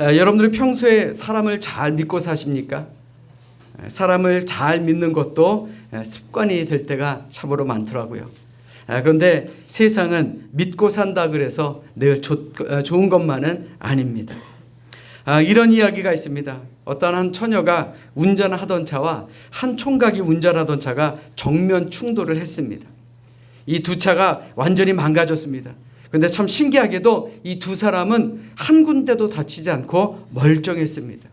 여러분들이 평소에 사람을 잘 믿고 사십니까? 사람을 잘 믿는 것도 습관이 될 때가 참으로 많더라고요. 그런데 세상은 믿고 산다 그래서 늘 좋은 것만은 아닙니다. 이런 이야기가 있습니다. 어떤 한 처녀가 운전하던 차와 한 총각이 운전하던 차가 정면 충돌을 했습니다. 이 두 차가 완전히 망가졌습니다. 그런데 참 신기하게도 이 두 사람은 한 군데도 다치지 않고 멀쩡했습니다.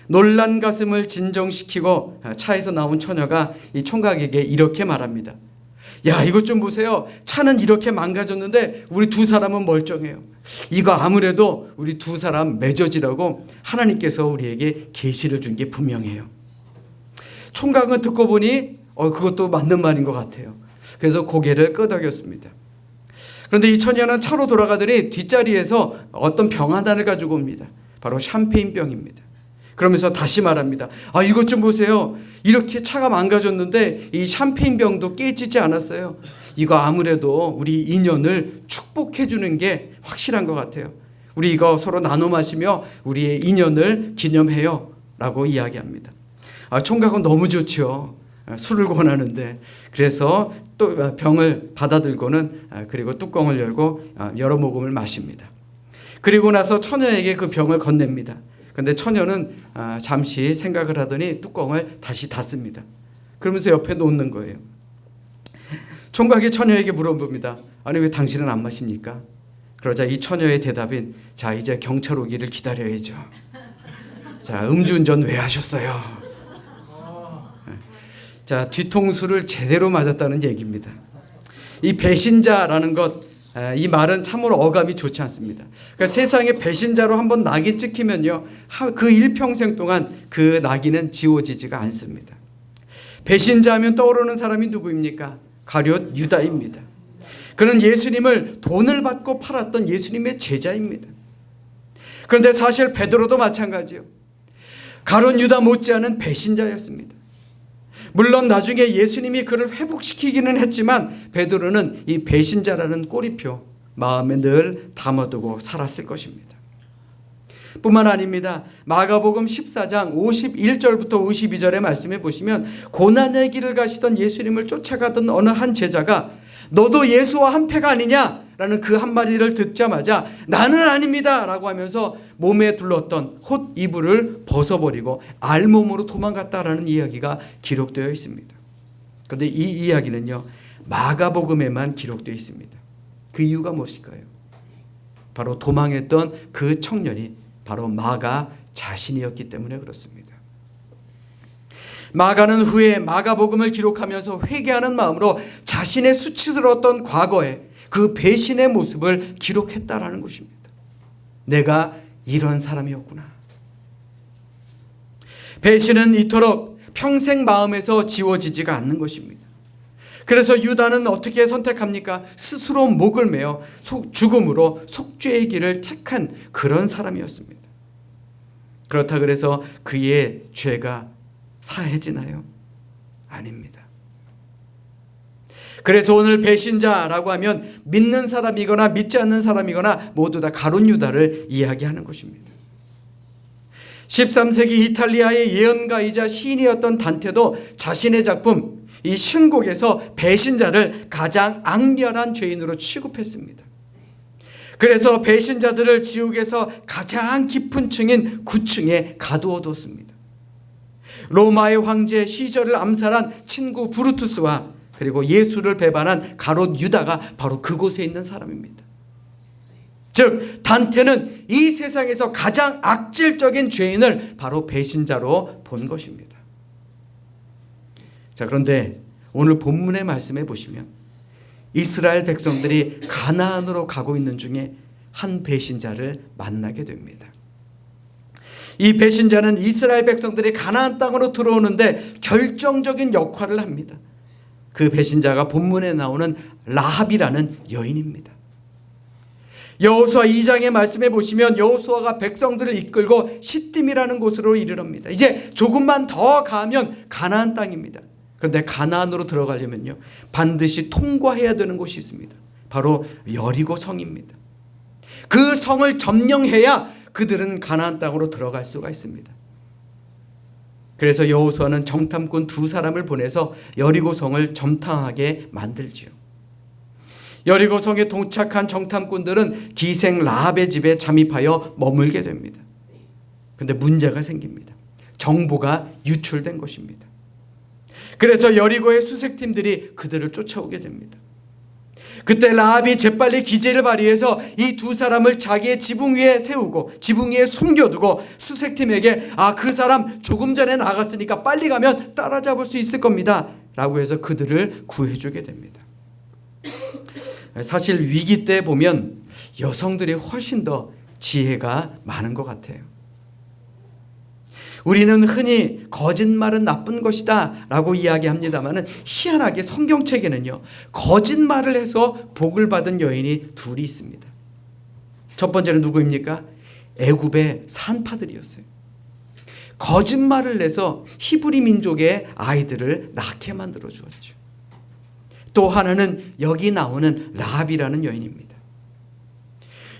놀란 가슴을 진정시키고 차에서 나온 처녀가 이 총각에게 이렇게 말합니다. 야, 이것 좀 보세요. 차는 이렇게 망가졌는데 우리 두 사람은 멀쩡해요. 이거 아무래도 우리 두 사람 맺어지라고 하나님께서 우리에게 계시를 준 게 분명해요. 총각은 듣고 보니 그것도 맞는 말인 것 같아요. 그래서 고개를 끄덕였습니다. 그런데 이 처녀는 차로 돌아가더니 뒷자리에서 어떤 병 하나를 가지고 옵니다. 바로 샴페인병입니다. 그러면서 다시 말합니다. 이것 좀 보세요. 이렇게 차가 망가졌는데 이 샴페인병도 깨지지 않았어요. 이거 아무래도 우리 인연을 축복해 주는 게 확실한 것 같아요. 우리 이거 서로 나눠 마시며 우리의 인연을 기념해요 라고 이야기합니다. 총각은 너무 좋죠. 술을 권하는데. 그래서 또 병을 받아들고는 그리고 뚜껑을 열고 여러 모금을 마십니다. 그리고 나서 처녀에게 그 병을 건넵니다. 그런데 처녀는 잠시 생각을 하더니 뚜껑을 다시 닫습니다. 그러면서 옆에 놓는 거예요. 총각이 처녀에게 물어봅니다. 아니, 왜 당신은 안 마십니까? 그러자 이 처녀의 대답인, 자, 이제 경찰 오기를 기다려야죠. 자, 음주운전 왜 하셨어요? 자, 뒤통수를 제대로 맞았다는 얘기입니다. 이 배신자라는 것, 이 말은 참으로 어감이 좋지 않습니다. 그러니까 세상에 배신자로 한번 낙이 찍히면요, 그 일평생 동안 그 낙이는 지워지지가 않습니다. 배신자하면 떠오르는 사람이 누구입니까? 가룟 유다입니다. 그는 예수님을 돈을 받고 팔았던 예수님의 제자입니다. 그런데 사실 베드로도 마찬가지요. 가룟 유다 못지않은 배신자였습니다. 물론 나중에 예수님이 그를 회복시키기는 했지만 베드로는 이 배신자라는 꼬리표 마음에 늘 담아두고 살았을 것입니다. 뿐만 아닙니다. 마가복음 14장 51절부터 52절의 말씀에 보시면 고난의 길을 가시던 예수님을 쫓아가던 어느 한 제자가 너도 예수와 한패가 아니냐? 라는 그 한마디를 듣자마자 나는 아닙니다 라고 하면서 몸에 둘렀던 헛 이불을 벗어버리고 알몸으로 도망갔다라는 이야기가 기록되어 있습니다. 그런데 이 이야기는요, 마가복음에만 기록되어 있습니다. 그 이유가 무엇일까요? 바로 도망했던 그 청년이 바로 마가 자신이었기 때문에 그렇습니다. 마가는 후에 마가복음을 기록하면서 회개하는 마음으로 자신의 수치스러웠던 과거에 그 배신의 모습을 기록했다라는 것입니다. 내가 이런 사람이었구나. 배신은 이토록 평생 마음에서 지워지지가 않는 것입니다. 그래서 유다는 어떻게 선택합니까? 스스로 목을 매어 죽음으로 속죄의 길을 택한 그런 사람이었습니다. 그렇다 그래서 그의 죄가 사해지나요? 아닙니다. 그래서 오늘 배신자라고 하면 믿는 사람이거나 믿지 않는 사람이거나 모두 다 가룟 유다를 이야기하는 것입니다. 13세기 이탈리아의 예언가이자 시인이었던 단테도 자신의 작품 이 신곡에서 배신자를 가장 악랄한 죄인으로 취급했습니다. 그래서 배신자들을 지옥에서 가장 깊은 층인 9층에 가두어뒀습니다. 로마의 황제 시저를 암살한 친구 브루투스와 그리고 예수를 배반한 가룟 유다가 바로 그곳에 있는 사람입니다. 즉 단테는 이 세상에서 가장 악질적인 죄인을 바로 배신자로 본 것입니다. 자, 그런데 오늘 본문의 말씀에 보시면 이스라엘 백성들이 가나안으로 가고 있는 중에 한 배신자를 만나게 됩니다. 이 배신자는 이스라엘 백성들이 가나안 땅으로 들어오는데 결정적인 역할을 합니다. 그 배신자가 본문에 나오는 라합이라는 여인입니다. 여호수아 2장의 말씀에 보시면 여호수아가 백성들을 이끌고 시딤이라는 곳으로 이르럽니다. 이제 조금만 더 가면 가나안 땅입니다. 그런데 가나안으로 들어가려면요, 반드시 통과해야 되는 곳이 있습니다. 바로 여리고 성입니다. 그 성을 점령해야 그들은 가나안 땅으로 들어갈 수가 있습니다. 그래서 여호수아는 정탐꾼 2사람을 보내서 여리고성을 점탕하게 만들지요. 여리고성에 도착한 정탐꾼들은 기생 라합의 집에 잠입하여 머물게 됩니다. 그런데 문제가 생깁니다. 정보가 유출된 것입니다. 그래서 여리고의 수색팀들이 그들을 쫓아오게 됩니다. 그때 라합이 재빨리 기재를 발휘해서 이 2사람을 자기의 지붕 위에 세우고 지붕 위에 숨겨두고 수색팀에게 그 사람 조금 전에 나갔으니까 빨리 가면 따라잡을 수 있을 겁니다 라고 해서 그들을 구해주게 됩니다. 사실 위기 때 보면 여성들이 훨씬 더 지혜가 많은 것 같아요. 우리는 흔히 거짓말은 나쁜 것이다 라고 이야기합니다만 희한하게 성경책에는요, 거짓말을 해서 복을 받은 여인이 2이 있습니다. 첫 번째는 누구입니까? 애굽의 산파들이었어요. 거짓말을 내서 히브리 민족의 아이들을 낳게 만들어 주었죠. 또 하나는 여기 나오는 라합이라는 여인입니다.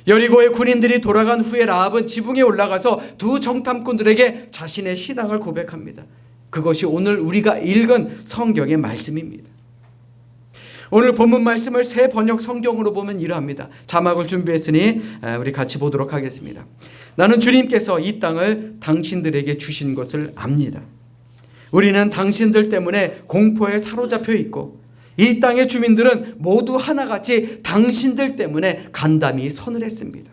여리고의 군인들이 돌아간 후에 라합은 지붕에 올라가서 2 정탐꾼들에게 자신의 신앙을 고백합니다. 그것이 오늘 우리가 읽은 성경의 말씀입니다. 오늘 본문 말씀을 새 번역 성경으로 보면 이러합니다. 자막을 준비했으니 우리 같이 보도록 하겠습니다. 나는 주님께서 이 땅을 당신들에게 주신 것을 압니다. 우리는 당신들 때문에 공포에 사로잡혀 있고 이 땅의 주민들은 모두 하나같이 당신들 때문에 간담이 선을 했습니다.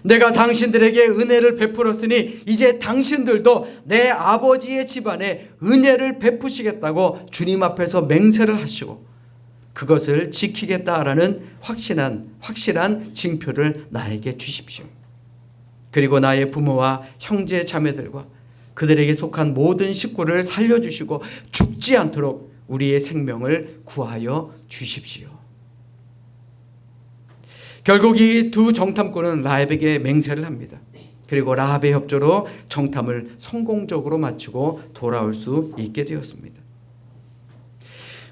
내가 당신들에게 은혜를 베풀었으니 이제 당신들도 내 아버지의 집안에 은혜를 베푸시겠다고 주님 앞에서 맹세를 하시고 그것을 지키겠다라는 확실한 징표를 나에게 주십시오. 그리고 나의 부모와 형제 자매들과 그들에게 속한 모든 식구를 살려주시고 죽지 않도록 우리의 생명을 구하여 주십시오. 결국 이 2 정탐꾼은 라합에게 맹세를 합니다. 그리고 라합의 협조로 정탐을 성공적으로 마치고 돌아올 수 있게 되었습니다.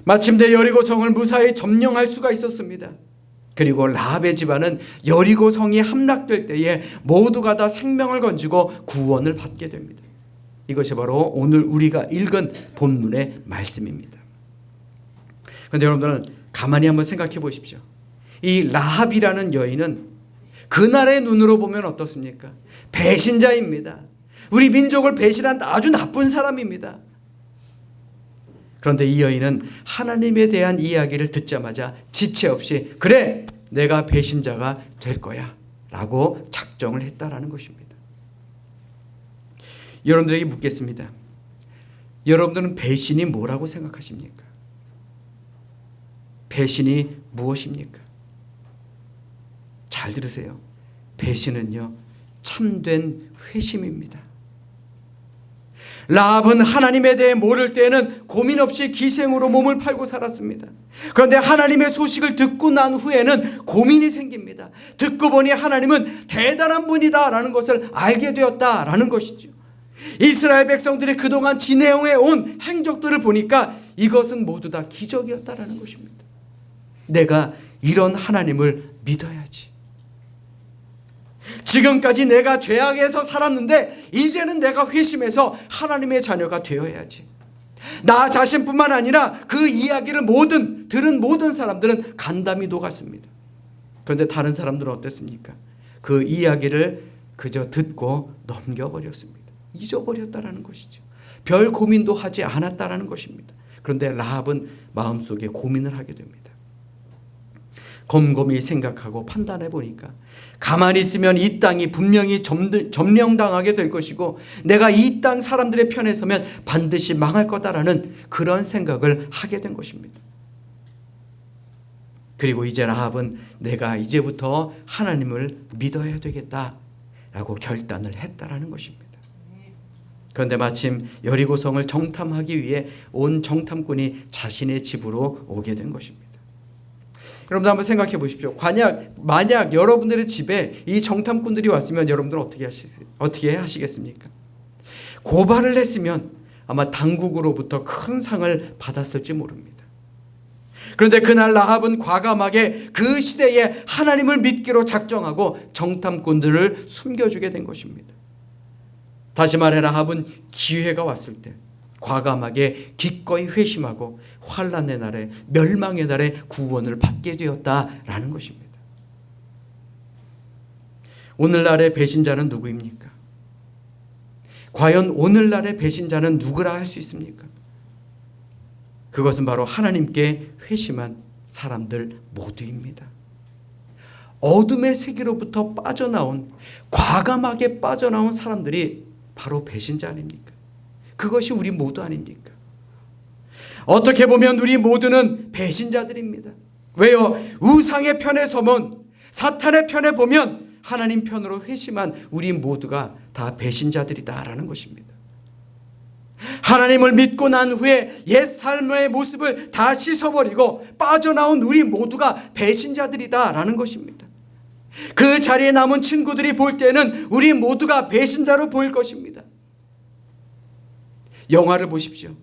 마침내 여리고성을 무사히 점령할 수가 있었습니다. 그리고 라합의 집안은 여리고성이 함락될 때에 모두가 다 생명을 건지고 구원을 받게 됩니다. 이것이 바로 오늘 우리가 읽은 본문의 말씀입니다. 그런데 여러분들은 가만히 한번 생각해 보십시오. 이 라합이라는 여인은 그날의 눈으로 보면 어떻습니까? 배신자입니다. 우리 민족을 배신한 아주 나쁜 사람입니다. 그런데 이 여인은 하나님에 대한 이야기를 듣자마자 지체 없이 그래 내가 배신자가 될 거야 라고 작정을 했다라는 것입니다. 여러분들에게 묻겠습니다. 여러분들은 배신이 뭐라고 생각하십니까? 배신이 무엇입니까? 잘 들으세요. 배신은요, 참된 회심입니다. 라합은 하나님에 대해 모를 때에는 고민 없이 기생으로 몸을 팔고 살았습니다. 그런데 하나님의 소식을 듣고 난 후에는 고민이 생깁니다. 듣고 보니 하나님은 대단한 분이다라는 것을 알게 되었다라는 것이죠. 이스라엘 백성들이 그동안 지내해 온 행적들을 보니까 이것은 모두 다 기적이었다라는 것입니다. 내가 이런 하나님을 믿어야지. 지금까지 내가 죄악에서 살았는데 이제는 내가 회심해서 하나님의 자녀가 되어야지. 나 자신뿐만 아니라 그 이야기를 들은 모든 사람들은 간담이 녹았습니다. 그런데 다른 사람들은 어땠습니까? 그 이야기를 그저 듣고 넘겨버렸습니다. 잊어버렸다라는 것이죠. 별 고민도 하지 않았다라는 것입니다. 그런데 라합은 마음속에 고민을 하게 됩니다. 곰곰이 생각하고 판단해 보니까 가만히 있으면 이 땅이 분명히 점령당하게 될 것이고 내가 이 땅 사람들의 편에 서면 반드시 망할 거다라는 그런 생각을 하게 된 것입니다. 그리고 이제 라합은 내가 이제부터 하나님을 믿어야 되겠다라고 결단을 했다라는 것입니다. 그런데 마침 여리고성을 정탐하기 위해 온 정탐꾼이 자신의 집으로 오게 된 것입니다. 여러분들 한번 생각해 보십시오. 만약 여러분들의 집에 이 정탐꾼들이 왔으면 여러분들은 어떻게 하시겠습니까? 고발을 했으면 아마 당국으로부터 큰 상을 받았을지 모릅니다. 그런데 그날 라합은 과감하게 그 시대에 하나님을 믿기로 작정하고 정탐꾼들을 숨겨주게 된 것입니다. 다시 말해 라합은 기회가 왔을 때 과감하게 기꺼이 회심하고 환난의 날에, 멸망의 날에 구원을 받게 되었다라는 것입니다. 오늘날의 배신자는 누구입니까? 과연 오늘날의 배신자는 누구라 할 수 있습니까? 그것은 바로 하나님께 회심한 사람들 모두입니다. 어둠의 세계로부터 빠져나온, 과감하게 빠져나온 사람들이 바로 배신자 아닙니까? 그것이 우리 모두 아닙니까? 어떻게 보면 우리 모두는 배신자들입니다. 왜요? 우상의 편에 서면, 사탄의 편에 보면 하나님 편으로 회심한 우리 모두가 다 배신자들이다라는 것입니다. 하나님을 믿고 난 후에 옛 삶의 모습을 다 씻어버리고 빠져나온 우리 모두가 배신자들이다라는 것입니다. 그 자리에 남은 친구들이 볼 때는 우리 모두가 배신자로 보일 것입니다. 영화를 보십시오.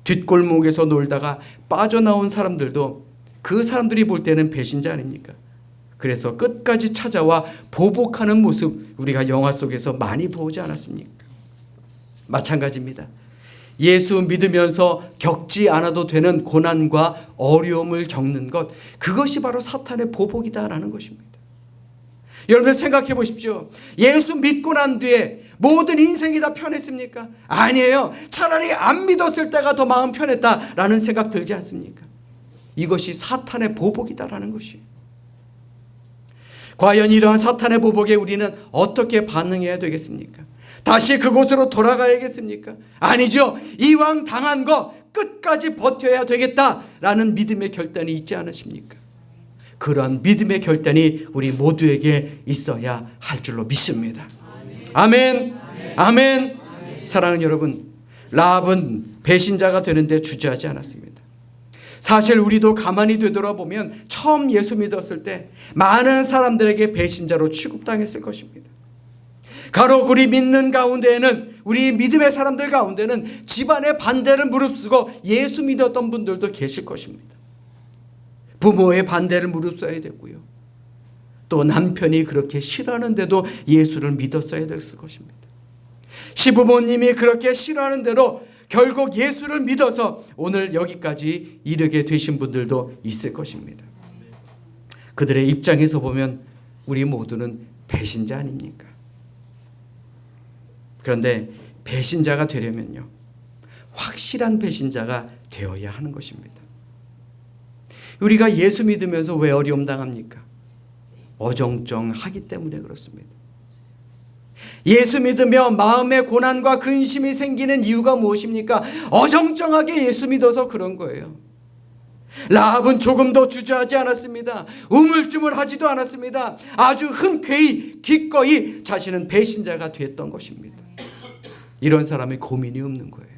뒷골목에서 놀다가 빠져나온 사람들도 그 사람들이 볼 때는 배신자 아닙니까? 그래서 끝까지 찾아와 보복하는 모습 우리가 영화 속에서 많이 보지 않았습니까? 마찬가지입니다. 예수 믿으면서 겪지 않아도 되는 고난과 어려움을 겪는 것, 그것이 바로 사탄의 보복이다라는 것입니다. 여러분 생각해 보십시오. 예수 믿고 난 뒤에 모든 인생이 다 편했습니까? 아니에요. 차라리 안 믿었을 때가 더 마음 편했다라는 생각 들지 않습니까? 이것이 사탄의 보복이다라는 것이. 과연 이러한 사탄의 보복에 우리는 어떻게 반응해야 되겠습니까? 다시 그곳으로 돌아가야겠습니까? 아니죠. 이왕 당한 거 끝까지 버텨야 되겠다라는 믿음의 결단이 있지 않으십니까? 그런 믿음의 결단이 우리 모두에게 있어야 할 줄로 믿습니다. 아멘. 아멘. 사랑하는 여러분, 라합은 배신자가 되는데 주저하지 않았습니다. 사실 우리도 가만히 되돌아보면 처음 예수 믿었을 때 많은 사람들에게 배신자로 취급당했을 것입니다. 가로 우리 믿는 가운데에는, 우리 믿음의 사람들 가운데는 집안의 반대를 무릅쓰고 예수 믿었던 분들도 계실 것입니다. 부모의 반대를 무릅써야 됐고요. 또 남편이 그렇게 싫어하는데도 예수를 믿었어야 됐을 것입니다. 시부모님이 그렇게 싫어하는데도 결국 예수를 믿어서 오늘 여기까지 이르게 되신 분들도 있을 것입니다. 그들의 입장에서 보면 우리 모두는 배신자 아닙니까? 그런데 배신자가 되려면요, 확실한 배신자가 되어야 하는 것입니다. 우리가 예수 믿으면서 왜 어려움 당합니까? 어정쩡하기 때문에 그렇습니다. 예수 믿으며 마음의 고난과 근심이 생기는 이유가 무엇입니까? 어정쩡하게 예수 믿어서 그런 거예요. 라합은 조금도 주저하지 않았습니다. 우물쭈물하지도 않았습니다. 아주 흔쾌히 기꺼이 자신은 배신자가 됐던 것입니다. 이런 사람이 고민이 없는 거예요.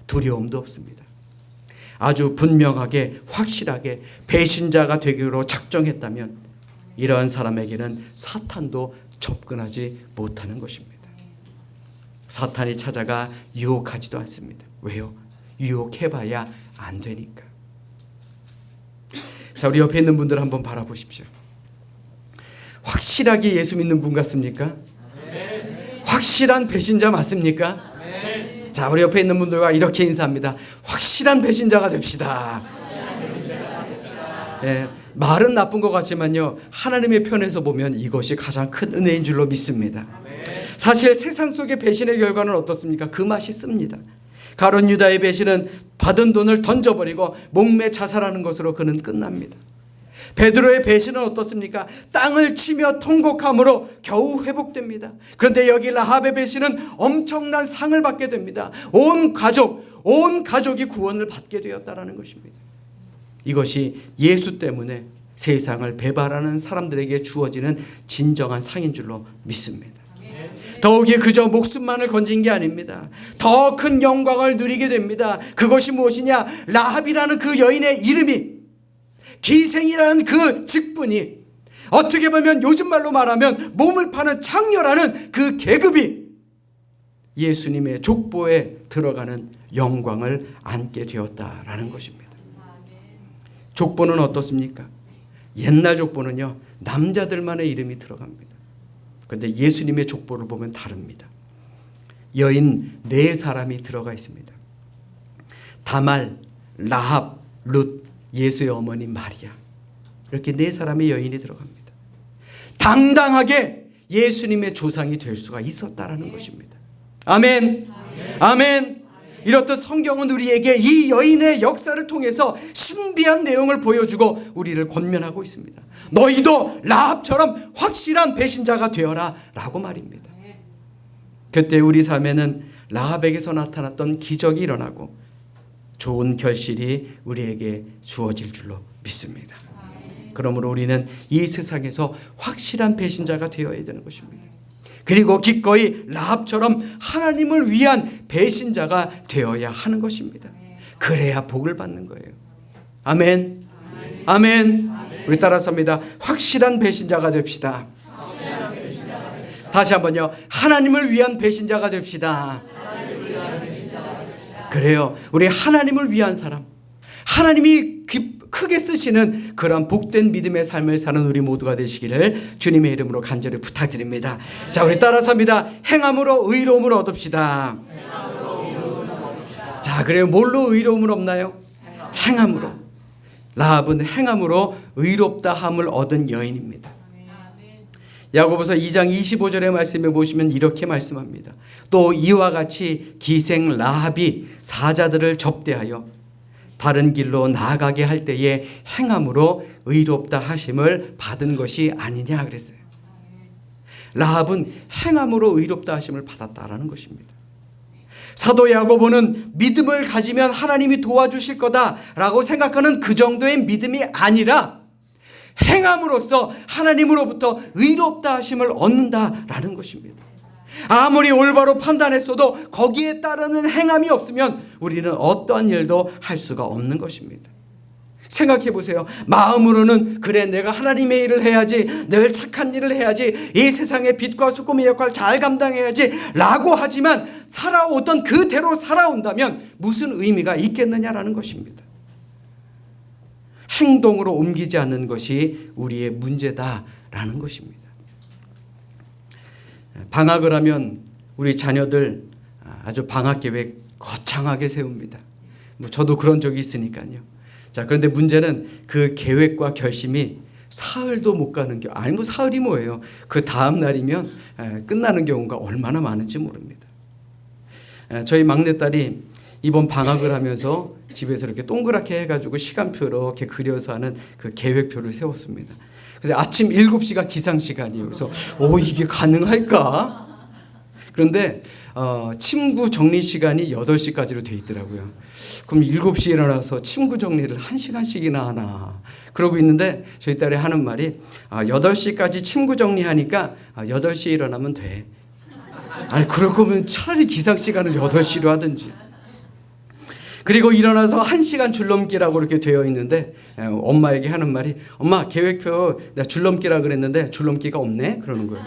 두려움도 없습니다. 아주 분명하게 확실하게 배신자가 되기로 작정했다면 이러한 사람에게는 사탄도 접근하지 못하는 것입니다. 사탄이 찾아가 유혹하지도 않습니다. 왜요? 유혹해봐야 안 되니까. 자, 우리 옆에 있는 분들 한번 바라보십시오. 확실하게 예수 믿는 분 같습니까? 네. 확실한 배신자 맞습니까? 네. 자, 우리 옆에 있는 분들과 이렇게 인사합니다. 확실한 배신자가 됩시다. 네, 말은 나쁜 것 같지만요, 하나님의 편에서 보면 이것이 가장 큰 은혜인 줄로 믿습니다. 사실 세상 속의 배신의 결과는 어떻습니까? 그 맛이 씁니다. 가룟 유다의 배신은 받은 돈을 던져버리고 목매 자살하는 것으로 그는 끝납니다. 베드로의 배신은 어떻습니까? 땅을 치며 통곡함으로 겨우 회복됩니다. 그런데 여기 라합의 배신은 엄청난 상을 받게 됩니다. 온 가족이 구원을 받게 되었다는 것입니다. 이것이 예수 때문에 세상을 배반하는 사람들에게 주어지는 진정한 상인 줄로 믿습니다. 더욱이 그저 목숨만을 건진 게 아닙니다. 더 큰 영광을 누리게 됩니다. 그것이 무엇이냐? 라합이라는 그 여인의 이름이, 기생이라는 그 직분이, 어떻게 보면 요즘 말로 말하면 몸을 파는 창녀라는 그 계급이 예수님의 족보에 들어가는 영광을 안게 되었다라는 것입니다. 족보는 어떻습니까? 옛날 족보는요, 남자들만의 이름이 들어갑니다. 그런데 예수님의 족보를 보면 다릅니다. 여인 4사람이 들어가 있습니다. 다말, 라합, 룻, 예수의 어머니 마리아. 이렇게 4사람의 여인이 들어갑니다. 당당하게 예수님의 조상이 될 수가 있었다라는 것입니다. 아멘. 아멘. 이렇듯 성경은 우리에게 이 여인의 역사를 통해서 신비한 내용을 보여주고 우리를 권면하고 있습니다. 너희도 라합처럼 확실한 배신자가 되어라 라고 말입니다. 그때 우리 삶에는 라합에게서 나타났던 기적이 일어나고 좋은 결실이 우리에게 주어질 줄로 믿습니다. 그러므로 우리는 이 세상에서 확실한 배신자가 되어야 되는 것입니다. 그리고 기꺼이 라합처럼 하나님을 위한 배신자가 되어야 하는 것입니다. 그래야 복을 받는 거예요. 아멘. 아멘. 우리 따라서 합니다. 확실한 배신자가 됩시다. 다시 한번요. 하나님을 위한 배신자가 됩시다. 그래요. 우리 하나님을 위한 사람, 하나님이 크게 쓰시는 그런 복된 믿음의 삶을 사는 우리 모두가 되시기를 주님의 이름으로 간절히 부탁드립니다. 자, 우리 따라서 합니다. 행함으로 의로움을 얻읍시다. 자, 그래요. 뭘로 의로움을 얻나요? 행함으로. 라합은 행함으로 의롭다 함을 얻은 여인입니다. 야고보서 2장 25절의 말씀에 보시면 이렇게 말씀합니다. 또 이와 같이 기생 라합이 사자들을 접대하여 다른 길로 나아가게 할 때에 행함으로 의롭다 하심을 받은 것이 아니냐 그랬어요. 라합은 행함으로 의롭다 하심을 받았다라는 것입니다. 사도 야고보는 믿음을 가지면 하나님이 도와주실 거다라고 생각하는 그 정도의 믿음이 아니라 행함으로써 하나님으로부터 의롭다 하심을 얻는다라는 것입니다. 아무리 올바로 판단했어도 거기에 따르는 행함이 없으면 우리는 어떠한 일도 할 수가 없는 것입니다. 생각해 보세요. 마음으로는 그래 내가 하나님의 일을 해야지, 늘 착한 일을 해야지, 이 세상의 빛과 소금의 역할 잘 감당해야지 라고 하지만 살아오던 그대로 살아온다면 무슨 의미가 있겠느냐라는 것입니다. 행동으로 옮기지 않는 것이 우리의 문제다라는 것입니다. 방학을 하면 우리 자녀들 아주 방학 계획 거창하게 세웁니다. 저도 그런 적이 있으니까요. 자, 그런데 문제는 그 계획과 결심이 사흘도 못 가는 경우, 아니 사흘이 뭐예요? 그 다음 날이면 끝나는 경우가 얼마나 많은지 모릅니다. 저희 막내딸이 이번 방학을 하면서 집에서 이렇게 동그랗게 해가지고 시간표로 이렇게 그려서 하는 그 계획표를 세웠습니다. 근데 아침 7시가 기상시간이에요. 그래서 이게 가능할까? 그런데 침구 정리 시간이 8시까지로 돼 있더라고요. 그럼 7시에 일어나서 침구 정리를 1시간씩이나 하나. 그러고 있는데 저희 딸이 하는 말이 8시까지 침구 정리하니까 8시에 일어나면 돼. 아니 그럴 거면 차라리 기상시간을 8시로 하든지. 그리고 일어나서 1시간 줄넘기라고 이렇게 되어 있는데 엄마에게 하는 말이 엄마 계획표 내가 줄넘기라 그랬는데 줄넘기가 없네 그러는 거예요.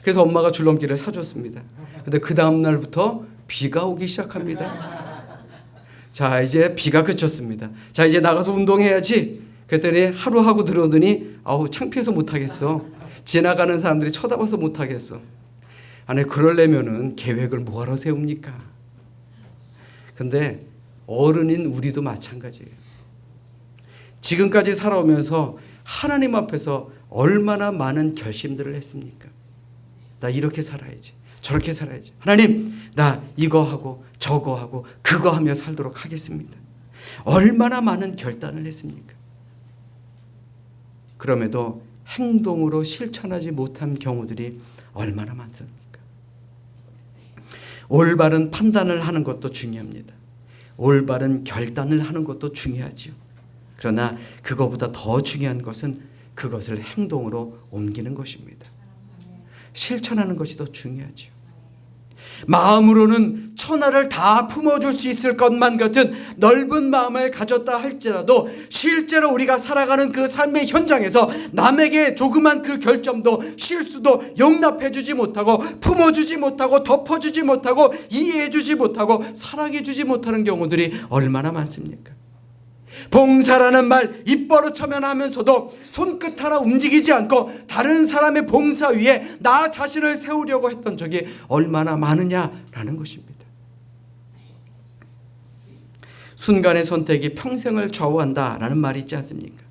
그래서 엄마가 줄넘기를 사줬습니다. 근데 그 다음 날부터 비가 오기 시작합니다. 자 이제 비가 그쳤습니다. 자 이제 나가서 운동해야지. 그랬더니 하루 하고 들어오더니 창피해서 못하겠어. 지나가는 사람들이 쳐다봐서 못하겠어. 아니 그러려면은 계획을 뭐하러 세웁니까? 근데 어른인 우리도 마찬가지예요. 지금까지 살아오면서 하나님 앞에서 얼마나 많은 결심들을 했습니까? 나 이렇게 살아야지, 저렇게 살아야지. 하나님, 나 이거 하고 저거 하고 그거 하며 살도록 하겠습니다. 얼마나 많은 결단을 했습니까? 그럼에도 행동으로 실천하지 못한 경우들이 얼마나 많습니까? 올바른 판단을 하는 것도 중요합니다. 올바른 결단을 하는 것도 중요하지요. 그러나 그거보다 더 중요한 것은 그것을 행동으로 옮기는 것입니다. 실천하는 것이 더 중요하지요. 마음으로는 천하를 다 품어줄 수 있을 것만 같은 넓은 마음을 가졌다 할지라도 실제로 우리가 살아가는 그 삶의 현장에서 남에게 조그만 그 결점도 실수도 용납해주지 못하고 품어주지 못하고 덮어주지 못하고 이해해주지 못하고 사랑해주지 못하는 경우들이 얼마나 많습니까? 봉사라는 말 입버릇처럼 하면서도 손끝 하나 움직이지 않고 다른 사람의 봉사 위에 나 자신을 세우려고 했던 적이 얼마나 많으냐라는 것입니다. 순간의 선택이 평생을 좌우한다라는 말이 있지 않습니까?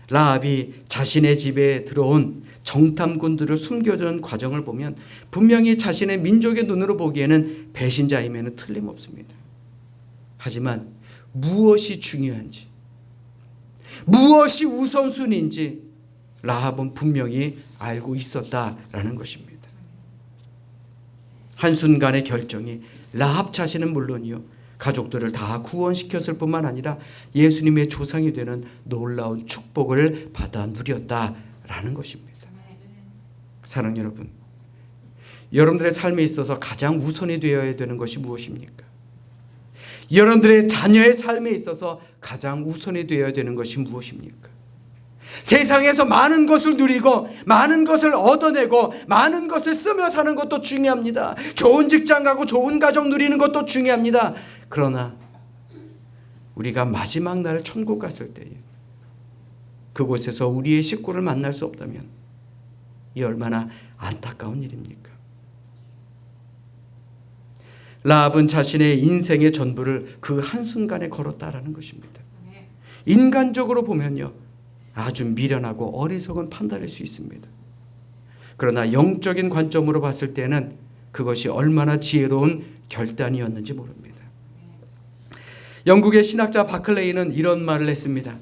라합이 자신의 집에 들어온 정탐꾼들을 숨겨주는 과정을 보면 분명히 자신의 민족의 눈으로 보기에는 배신자임에는 틀림없습니다. 하지만 무엇이 중요한지, 무엇이 우선순위인지 라합은 분명히 알고 있었다라는 것입니다. 한순간의 결정이 라합 자신은 물론이요, 가족들을 다 구원시켰을 뿐만 아니라 예수님의 조상이 되는 놀라운 축복을 받아 누렸다라는 것입니다. 사랑하는 여러분, 여러분들의 삶에 있어서 가장 우선이 되어야 되는 것이 무엇입니까? 여러분들의 자녀의 삶에 있어서 가장 우선이 되어야 되는 것이 무엇입니까? 세상에서 많은 것을 누리고 많은 것을 얻어내고 많은 것을 쓰며 사는 것도 중요합니다. 좋은 직장 가고 좋은 가정 누리는 것도 중요합니다. 그러나 우리가 마지막 날 천국 갔을 때에 그곳에서 우리의 식구를 만날 수 없다면 이 얼마나 안타까운 일입니까? 라합은 자신의 인생의 전부를 그 한순간에 걸었다라는 것입니다. 인간적으로 보면요, 아주 미련하고 어리석은 판단일 수 있습니다. 그러나 영적인 관점으로 봤을 때는 그것이 얼마나 지혜로운 결단이었는지 모릅니다. 영국의 신학자 바클레이는 이런 말을 했습니다.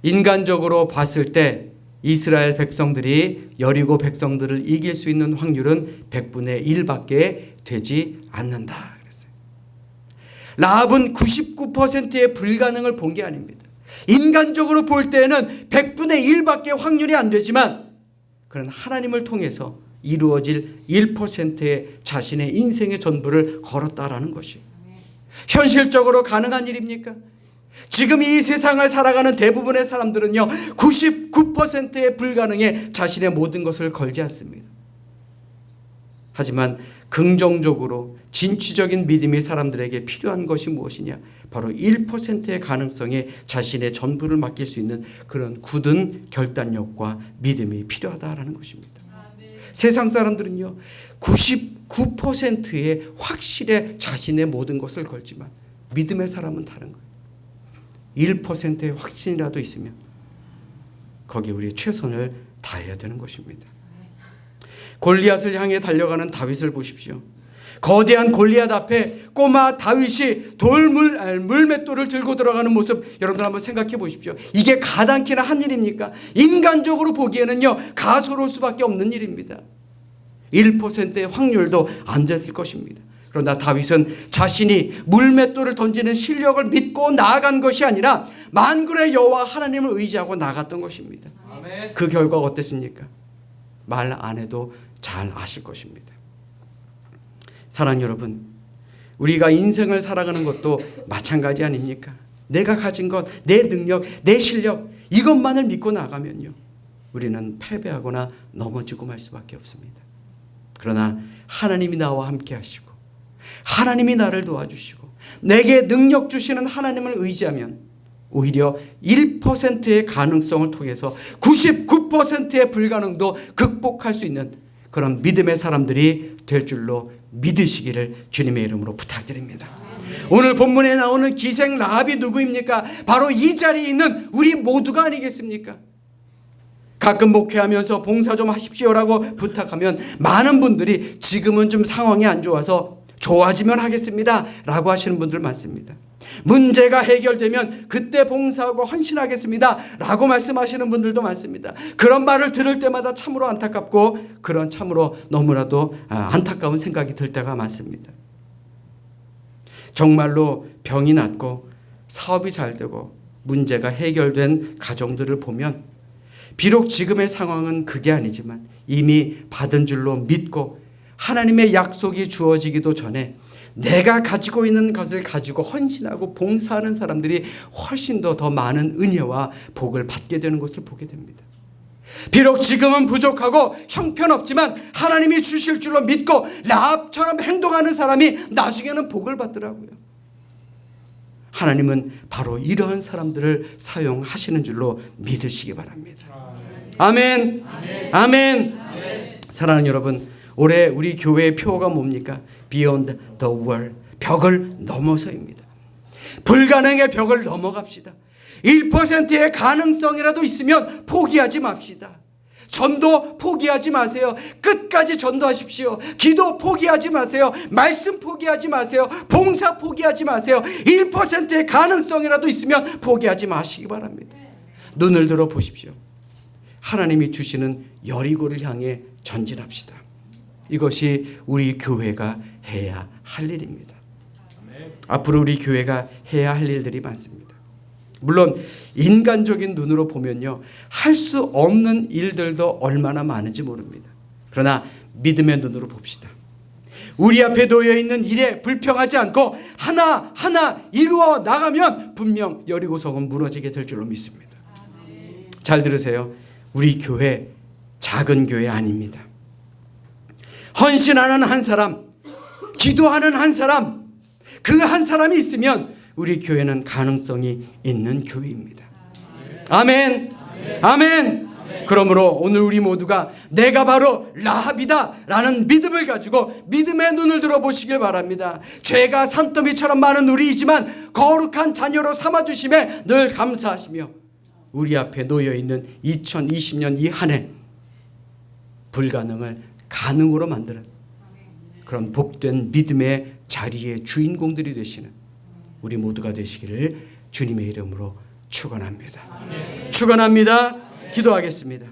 인간적으로 봤을 때 이스라엘 백성들이 여리고 백성들을 이길 수 있는 확률은 100분의 1밖에 되지 않는다. 그랬어요. 라합은 99%의 불가능을 본 게 아닙니다. 인간적으로 볼 때는 100분의 1밖에 확률이 안 되지만 그런 하나님을 통해서 이루어질 1%의 자신의 인생의 전부를 걸었다라는 것이 현실적으로 가능한 일입니까? 지금 이 세상을 살아가는 대부분의 사람들은요, 99%의 불가능에 자신의 모든 것을 걸지 않습니다. 하지만 긍정적으로 진취적인 믿음이 사람들에게 필요한 것이 무엇이냐? 바로 1%의 가능성에 자신의 전부를 맡길 수 있는 그런 굳은 결단력과 믿음이 필요하다라는 것입니다. 세상 사람들은요, 99%의 확실에 자신의 모든 것을 걸지만 믿음의 사람은 다른 거예요. 1%의 확신이라도 있으면 거기에 우리 최선을 다해야 되는 것입니다. 골리앗을 향해 달려가는 다윗을 보십시오. 거대한 골리앗 앞에 꼬마 다윗이 물맷돌을 들고 들어가는 모습, 여러분들 한번 생각해 보십시오. 이게 가당키나 한 일입니까? 인간적으로 보기에는요, 가소로울 수밖에 없는 일입니다. 1%의 확률도 안 됐을 것입니다. 그러나 다윗은 자신이 물맷돌을 던지는 실력을 믿고 나아간 것이 아니라 만군의 여호와 하나님을 의지하고 나갔던 것입니다. 아멘. 그 결과가 어땠습니까? 말 안 해도 잘 아실 것입니다. 사랑하는 여러분, 우리가 인생을 살아가는 것도 마찬가지 아닙니까? 내가 가진 것, 내 능력, 내 실력, 이것만을 믿고 나가면요, 우리는 패배하거나 넘어지고 말 수밖에 없습니다. 그러나 하나님이 나와 함께 하시고 하나님이 나를 도와주시고 내게 능력 주시는 하나님을 의지하면 오히려 1%의 가능성을 통해서 99%의 불가능도 극복할 수 있는 그런 믿음의 사람들이 될 줄로 믿으시기를 주님의 이름으로 부탁드립니다. 오늘 본문에 나오는 기생 라합이 누구입니까? 바로 이 자리에 있는 우리 모두가 아니겠습니까? 가끔 목회하면서 봉사 좀 하십시오라고 부탁하면 많은 분들이 지금은 좀 상황이 안 좋아서 좋아지면 하겠습니다 라고 하시는 분들 많습니다. 문제가 해결되면 그때 봉사하고 헌신하겠습니다 라고 말씀하시는 분들도 많습니다. 그런 말을 들을 때마다 참으로 안타깝고 그런 참으로 너무나도 안타까운 생각이 들 때가 많습니다. 정말로 병이 낫고 사업이 잘 되고 문제가 해결된 가정들을 보면 비록 지금의 상황은 그게 아니지만 이미 받은 줄로 믿고 하나님의 약속이 주어지기도 전에 내가 가지고 있는 것을 가지고 헌신하고 봉사하는 사람들이 훨씬 더 많은 은혜와 복을 받게 되는 것을 보게 됩니다. 비록 지금은 부족하고 형편없지만 하나님이 주실 줄로 믿고 라합처럼 행동하는 사람이 나중에는 복을 받더라고요. 하나님은 바로 이런 사람들을 사용하시는 줄로 믿으시기 바랍니다. 아멘. 아멘. 사랑하는 여러분, 올해 우리 교회의 표어가 뭡니까? Beyond the wall. 벽을 넘어서입니다. 불가능의 벽을 넘어갑시다. 1%의 가능성이라도 있으면 포기하지 맙시다. 전도 포기하지 마세요. 끝까지 전도하십시오. 기도 포기하지 마세요. 말씀 포기하지 마세요. 봉사 포기하지 마세요. 1%의 가능성이라도 있으면 포기하지 마시기 바랍니다. 눈을 들어 보십시오. 하나님이 주시는 여리고를 향해 전진합시다. 이것이 우리 교회가 해야 할 일입니다. 앞으로 우리 교회가 해야 할 일들이 많습니다. 물론 인간적인 눈으로 보면요, 할 수 없는 일들도 얼마나 많은지 모릅니다. 그러나 믿음의 눈으로 봅시다. 우리 앞에 놓여 있는 일에 불평하지 않고 하나하나 이루어 나가면 분명 여리고성은 무너지게 될 줄로 믿습니다. 잘 들으세요. 우리 교회 작은 교회 아닙니다. 헌신하는 한 사람, 기도하는 한 사람, 그 한 사람이 있으면 우리 교회는 가능성이 있는 교회입니다. 아멘. 아멘. 그러므로 오늘 우리 모두가 내가 바로 라합이다 라는 믿음을 가지고 믿음의 눈을 들어보시길 바랍니다. 죄가 산더미처럼 많은 우리이지만 거룩한 자녀로 삼아주심에 늘 감사하시며 우리 앞에 놓여있는 2020년 이 한 해 불가능을 가능으로 만드는 그런 복된 믿음의 자리의 주인공들이 되시는 우리 모두가 되시기를 주님의 이름으로 축원합니다. 축원합니다. 기도하겠습니다.